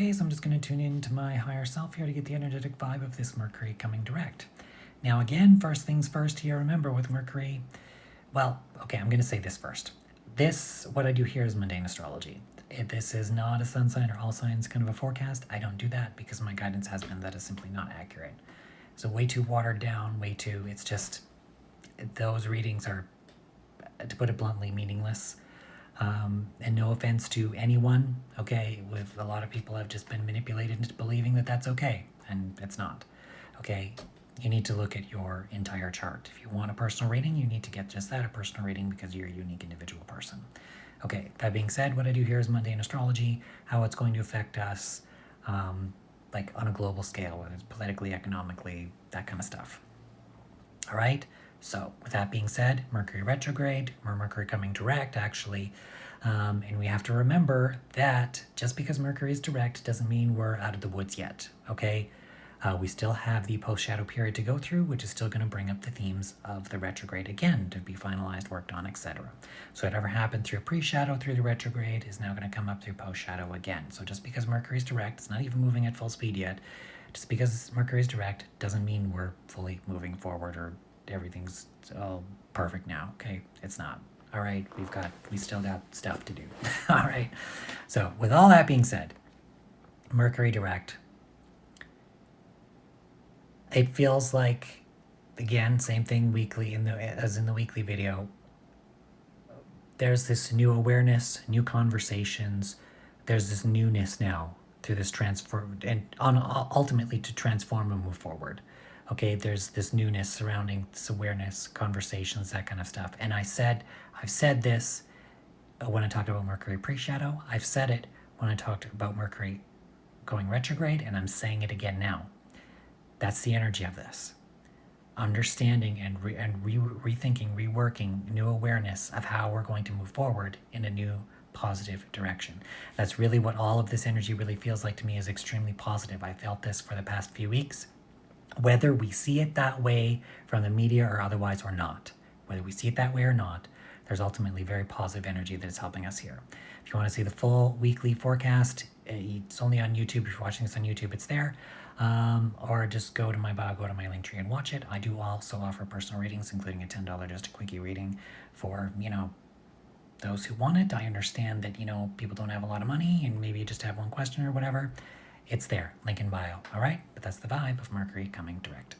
Okay, so I'm just going to tune into my higher self here to get the energetic vibe of this Mercury coming direct. Now again, first things first here, remember with Mercury, well, okay, I'm going to say this first. What I do here is mundane astrology. This is not a sun sign or all signs kind of a forecast. I don't do that because my guidance has been that is simply not accurate. So way too watered down, it's just, those readings are, to put it bluntly, meaningless. And no offense to anyone, okay, with a lot of people have just been manipulated into believing that that's okay, and it's not, okay? You need to look at your entire chart. If you want a personal reading, you need to get just that, a personal reading, because you're a unique individual person. Okay, that being said, what I do here is mundane astrology, how it's going to affect us, like on a global scale, whether it's politically, economically, that kind of stuff. All right, so with that being said, Mercury retrograde, or Mercury coming direct, actually, and we have to remember that just because Mercury is direct doesn't mean we're out of the woods yet, okay? We still have the post-shadow period to go through, which is still going to bring up the themes of the retrograde again to be finalized, worked on, etc. So whatever happened through pre-shadow through the retrograde is now going to come up through post-shadow again. So just because Mercury is direct, it's not even moving at full speed yet. Just because Mercury is direct doesn't mean we're fully moving forward or everything's all perfect now, okay? It's not. All right, we still got stuff to do. All right, so with all that being said, Mercury direct, it feels like, again, same thing weekly as in the weekly video. There's this new awareness, new conversations. There's this newness now through this transform, and ultimately to transform and move forward. Okay, there's this newness surrounding this awareness, conversations, that kind of stuff. And I've said this when I talked about Mercury pre-shadow. I've said it when I talked about Mercury going retrograde, and I'm saying it again now. That's the energy of this. Understanding and rethinking, reworking, new awareness of how we're going to move forward in a new positive direction. That's really what all of this energy really feels like to me, is extremely positive. I felt this for the past few weeks. Whether we see it that way from the media or otherwise or not, whether we see it that way or not, there's ultimately very positive energy that is helping us here. If you want to see the full weekly forecast, it's only on YouTube. If you're watching this on YouTube, it's there. Or just go to my bio, go to my link tree and watch it. I do also offer personal readings, including a $10 just a quickie reading for, those who want it. I understand that, people don't have a lot of money and maybe you just have one question or whatever. It's there, link in bio, all right? But that's the vibe of Mercury coming direct.